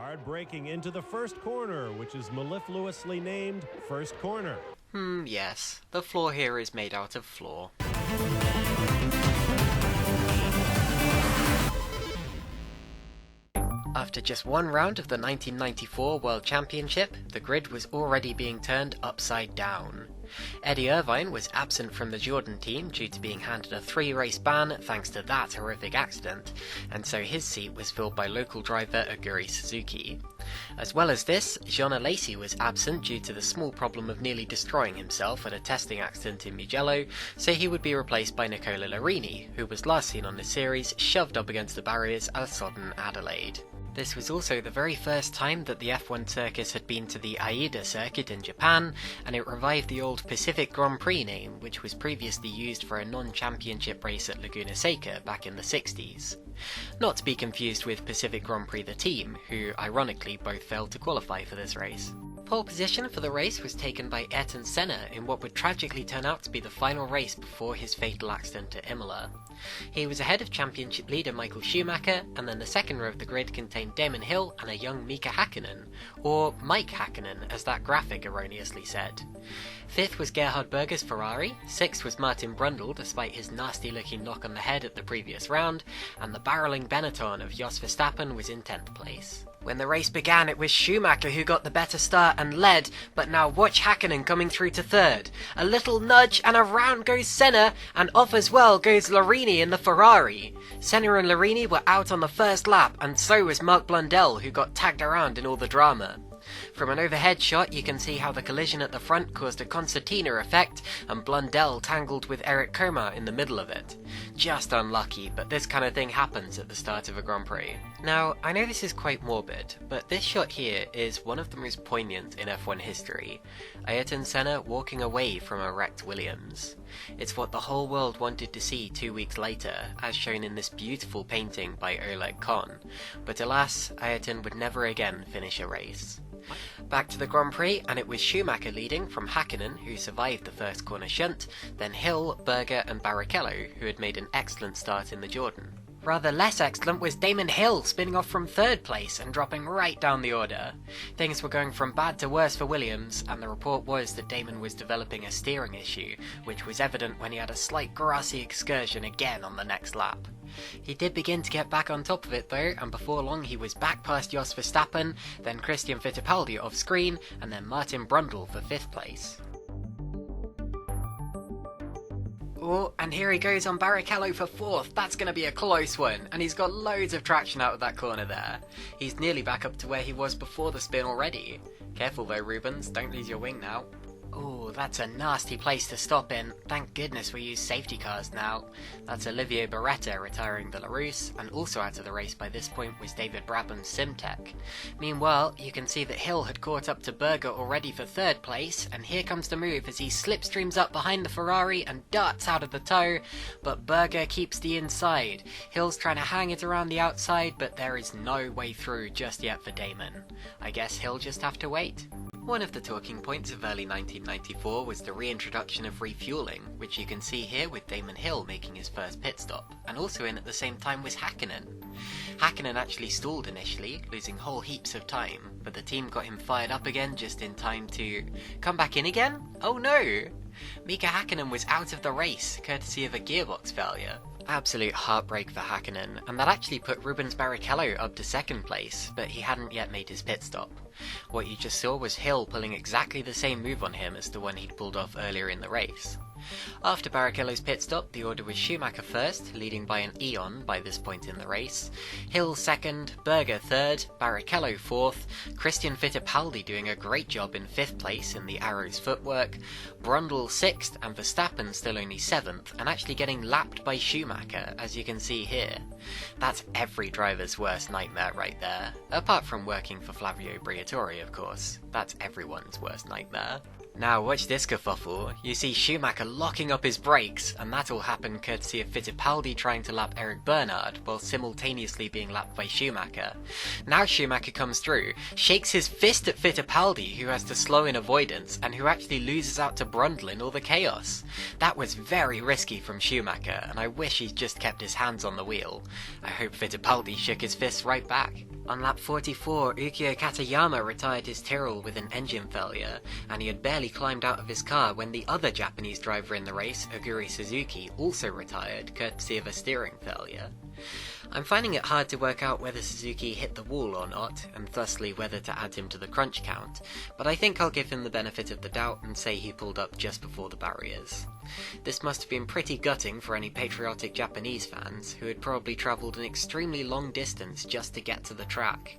Hard braking into the first corner, which is mellifluously named First Corner. Yes. The floor here is made out of floor. After just one round of the 1994 World Championship, the grid was already being turned upside down. Eddie Irvine was absent from the Jordan team due to being handed a 3-race ban thanks to that horrific accident, and so his seat was filled by local driver Aguri Suzuki. As well as this, Jean Alesi was absent due to the small problem of nearly destroying himself at a testing accident in Mugello, so he would be replaced by Nicola Larini, who was last seen on the series shoved up against the barriers at sodden Adelaide. This was also the very first time that the F1 circus had been to the Aida circuit in Japan, and it revived the old Pacific Grand Prix name, which was previously used for a non-championship race at Laguna Seca back in the 60s. Not to be confused with Pacific Grand Prix the team, who ironically both failed to qualify for this race. Pole position for the race was taken by Ayrton Senna in what would tragically turn out to be the final race before his fatal accident at Imola. He was ahead of championship leader Michael Schumacher, and then the second row of the grid contained Damon Hill and a young Mika Hakkinen, or Mike Hakkinen as that graphic erroneously said. Fifth was Gerhard Berger's Ferrari, sixth was Martin Brundle despite his nasty looking knock on the head at the previous round, and the barreling Benetton of Jos Verstappen was in 10th place. When the race began, it was Schumacher who got the better start and led, but now watch Hakkinen coming through to third. A little nudge and around goes Senna, and off as well goes Larini in the Ferrari. Senna and Larini were out on the first lap, and so was Mark Blundell, who got tagged around in all the drama. From an overhead shot you can see how the collision at the front caused a concertina effect, and Blundell tangled with Eric Komar in the middle of it. Just unlucky, but this kind of thing happens at the start of a Grand Prix. Now, I know this is quite morbid, but this shot here is one of the most poignant in F1 history. Ayrton Senna walking away from a wrecked Williams. It's what the whole world wanted to see 2 weeks later, as shown in this beautiful painting by Oleg Kohn, but alas, Ayrton would never again finish a race. Back to the Grand Prix, and it was Schumacher leading from Hakkinen, who survived the first corner shunt, then Hill, Berger and Barrichello, who had made an excellent start in the Jordan. Rather less excellent was Damon Hill spinning off from third place and dropping right down the order. Things were going from bad to worse for Williams, and the report was that Damon was developing a steering issue, which was evident when he had a slight grassy excursion again on the next lap. He did begin to get back on top of it though, and before long he was back past Jos Verstappen, then Christian Fittipaldi off screen, and then Martin Brundle for 5th place. Oh, and here he goes on Barrichello for 4th. That's going to be a close one, and he's got loads of traction out of that corner there. He's nearly back up to where he was before the spin already. Careful though, Rubens, don't lose your wing now. Oh, that's a nasty place to stop in. Thank goodness we use safety cars now. That's Olivier Beretta retiring the Larousse, and also out of the race by this point was David Brabham's Simtech. Meanwhile, you can see that Hill had caught up to Berger already for 3rd place, and here comes the move as he slipstreams up behind the Ferrari and darts out of the tow, but Berger keeps the inside. Hill's trying to hang it around the outside, but there is no way through just yet for Damon. I guess he'll just have to wait. One of the talking points of early 1994 was the reintroduction of refueling, which you can see here with Damon Hill making his first pit stop, and also in at the same time was Hakkinen. Hakkinen actually stalled initially, losing whole heaps of time, but the team got him fired up again just in time to come back in again? Oh no! Mika Hakkinen was out of the race, courtesy of a gearbox failure. Absolute heartbreak for Hakkinen, and that actually put Rubens Barrichello up to 2nd place, but he hadn't yet made his pit stop. What you just saw was Hill pulling exactly the same move on him as the one he'd pulled off earlier in the race. After Barrichello's pit stop, the order was Schumacher 1st, leading by an eon by this point in the race, Hill 2nd, Berger 3rd, Barrichello 4th, Christian Fittipaldi doing a great job in 5th place in the Arrows footwork, Brundle 6th, and Verstappen still only 7th, and actually getting lapped by Schumacher, as you can see here. That's every driver's worst nightmare right there, apart from working for Flavio Briatore of course. That's everyone's worst nightmare. Now watch this kerfuffle. You see Schumacher locking up his brakes, and that all happened courtesy of Fittipaldi trying to lap Eric Bernard while simultaneously being lapped by Schumacher. Now Schumacher comes through, shakes his fist at Fittipaldi, who has to slow in avoidance and who actually loses out to Brundle in all the chaos. That was very risky from Schumacher, and I wish he'd just kept his hands on the wheel. I hope Fittipaldi shook his fists right back. On lap 44, Ukyo Katayama retired his Tyrrell with an engine failure, and he had barely climbed out of his car when the other Japanese driver in the race, Oguri Suzuki, also retired, courtesy of a steering failure. I'm finding it hard to work out whether Suzuki hit the wall or not, and thusly whether to add him to the crunch count, but I think I'll give him the benefit of the doubt and say he pulled up just before the barriers. This must have been pretty gutting for any patriotic Japanese fans, who had probably travelled an extremely long distance just to get to the track.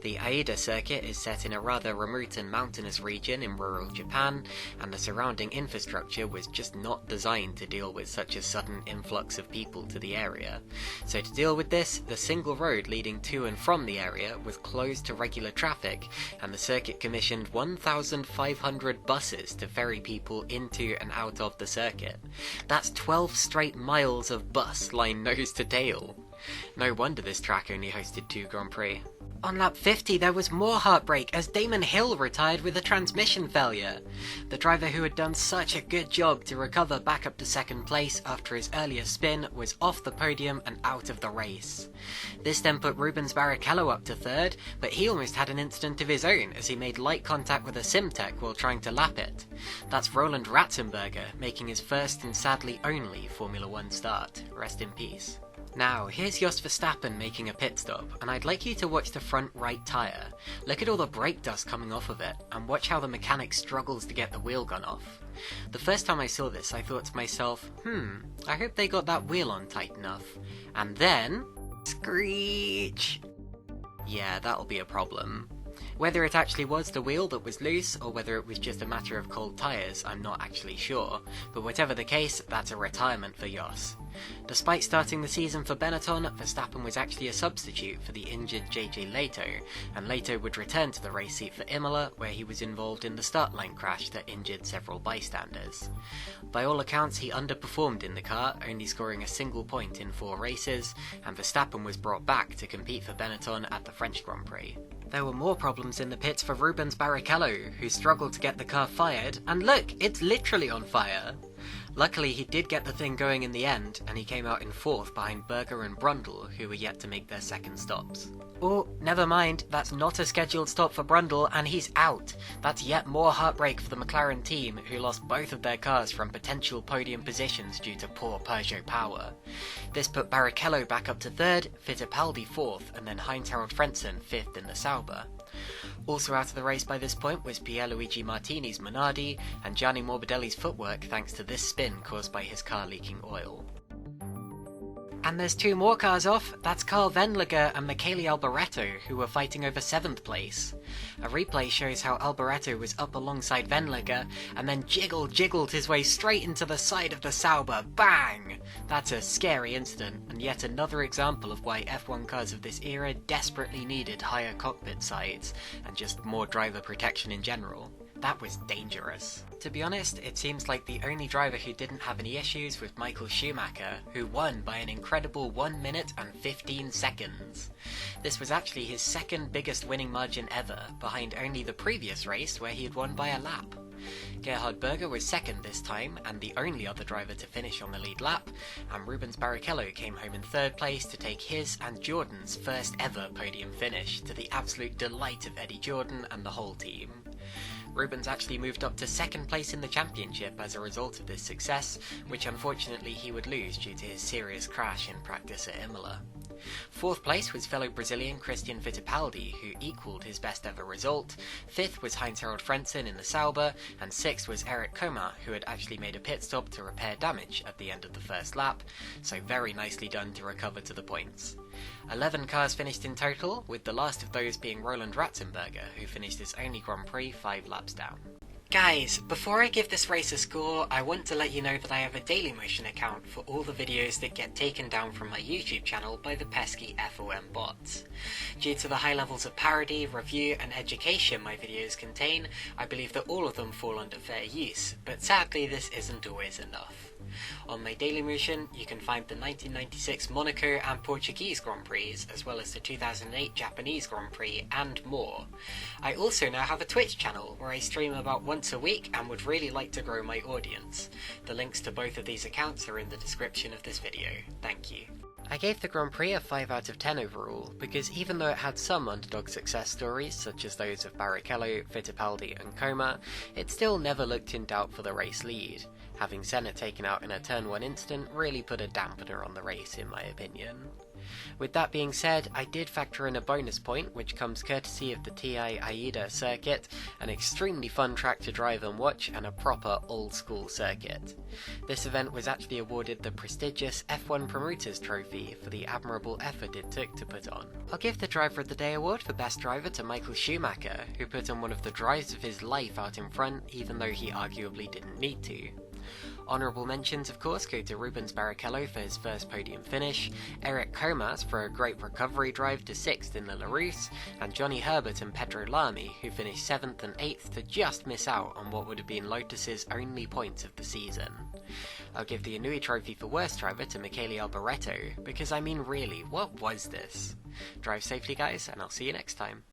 The Aida circuit is set in a rather remote and mountainous region in rural Japan, and the surrounding infrastructure was just not designed to deal with such a sudden influx of people to the area. So to deal with this, the single road leading to and from the area was closed to regular traffic, and the circuit commissioned 1,500 buses to ferry people into and out of the circuit. That's 12 straight miles of bus lined nose to tail. No wonder this track only hosted 2 Grand Prix. On lap 50 there was more heartbreak as Damon Hill retired with a transmission failure. The driver who had done such a good job to recover back up to second place after his earlier spin was off the podium and out of the race. This then put Rubens Barrichello up to third, but he almost had an incident of his own as he made light contact with a Simtech while trying to lap it. That's Roland Ratzenberger making his first and sadly only Formula 1 start. Rest in peace. Now, here's Jos Verstappen making a pit stop, and I'd like you to watch the front right tyre. Look at all the brake dust coming off of it, and watch how the mechanic struggles to get the wheel gun off. The first time I saw this, I thought to myself, I hope they got that wheel on tight enough. And then... screech! Yeah, that'll be a problem. Whether it actually was the wheel that was loose, or whether it was just a matter of cold tyres, I'm not actually sure, but whatever the case, that's a retirement for Jos. Despite starting the season for Benetton, Verstappen was actually a substitute for the injured JJ Leto, and Leto would return to the race seat for Imola, where he was involved in the start line crash that injured several bystanders. By all accounts, he underperformed in the car, only scoring a single point in 4 races, and Verstappen was brought back to compete for Benetton at the French Grand Prix. There were more problems in the pits for Rubens Barrichello, who struggled to get the car fired, and look, it's literally on fire! Luckily he did get the thing going in the end, and he came out in 4th behind Berger and Brundle, who were yet to make their second stops. Oh, never mind, that's not a scheduled stop for Brundle, and he's out! That's yet more heartbreak for the McLaren team, who lost both of their cars from potential podium positions due to poor Peugeot power. This put Barrichello back up to 3rd, Fittipaldi 4th, and then Heinz-Harald Frentzen 5th in the Sauber. Also out of the race by this point was Pierluigi Martini's Minardi and Gianni Morbidelli's footwork thanks to this spin caused by his car leaking oil. And there's 2 more cars off, that's Carl Wendlinger and Michele Alboreto, who were fighting over 7th place. A replay shows how Alboreto was up alongside Wendlinger, and then jiggled his way straight into the side of the Sauber, bang! That's a scary incident, and yet another example of why F1 cars of this era desperately needed higher cockpit sides, and just more driver protection in general. That was dangerous. To be honest, it seems like the only driver who didn't have any issues was Michael Schumacher, who won by an incredible 1 minute and 15 seconds. This was actually his 2nd biggest winning margin ever, behind only the previous race where he had won by a lap. Gerhard Berger was 2nd this time, and the only other driver to finish on the lead lap, and Rubens Barrichello came home in 3rd place to take his and Jordan's first ever podium finish, to the absolute delight of Eddie Jordan and the whole team. Rubens actually moved up to 2nd place in the championship as a result of this success, which unfortunately he would lose due to his serious crash in practice at Imola. 4th place was fellow Brazilian Christian Fittipaldi, who equalled his best ever result. 5th was Heinz-Harald Frentzen in the Sauber, and 6th was Eric Coma, who had actually made a pit stop to repair damage at the end of the first lap, so very nicely done to recover to the points. 11 cars finished in total, with the last of those being Roland Ratzenberger, who finished his only Grand Prix 5 laps down. Guys, before I give this race a score, I want to let you know that I have a Dailymotion account for all the videos that get taken down from my YouTube channel by the pesky FOM bots. Due to the high levels of parody, review and education my videos contain, I believe that all of them fall under fair use, but sadly this isn't always enough. On my Dailymotion, you can find the 1996 Monaco and Portuguese Grand Prix, as well as the 2008 Japanese Grand Prix, and more. I also now have a Twitch channel, where I stream about once a week and would really like to grow my audience. The links to both of these accounts are in the description of this video. Thank you. I gave the Grand Prix a 5 out of 10 overall, because even though it had some underdog success stories, such as those of Barrichello, Fittipaldi and Coma, it still never looked in doubt for the race lead. Having Senna taken out in a Turn 1 incident really put a dampener on the race in my opinion. With that being said, I did factor in a bonus point, which comes courtesy of the TI Aida circuit, an extremely fun track to drive and watch, and a proper old school circuit. This event was actually awarded the prestigious F1 Promoters Trophy for the admirable effort it took to put on. I'll give the Driver of the Day award for Best Driver to Michael Schumacher, who put on one of the drives of his life out in front, even though he arguably didn't need to. Honourable mentions of course go to Rubens Barrichello for his first podium finish, Eric Comas for a great recovery drive to 6th in the Larousse, and Johnny Herbert and Pedro Lamy who finished 7th and 8th to just miss out on what would have been Lotus's only points of the season. I'll give the Inouye Trophy for Worst Driver to Michele Alboreto, because I mean really, what was this? Drive safely guys, and I'll see you next time.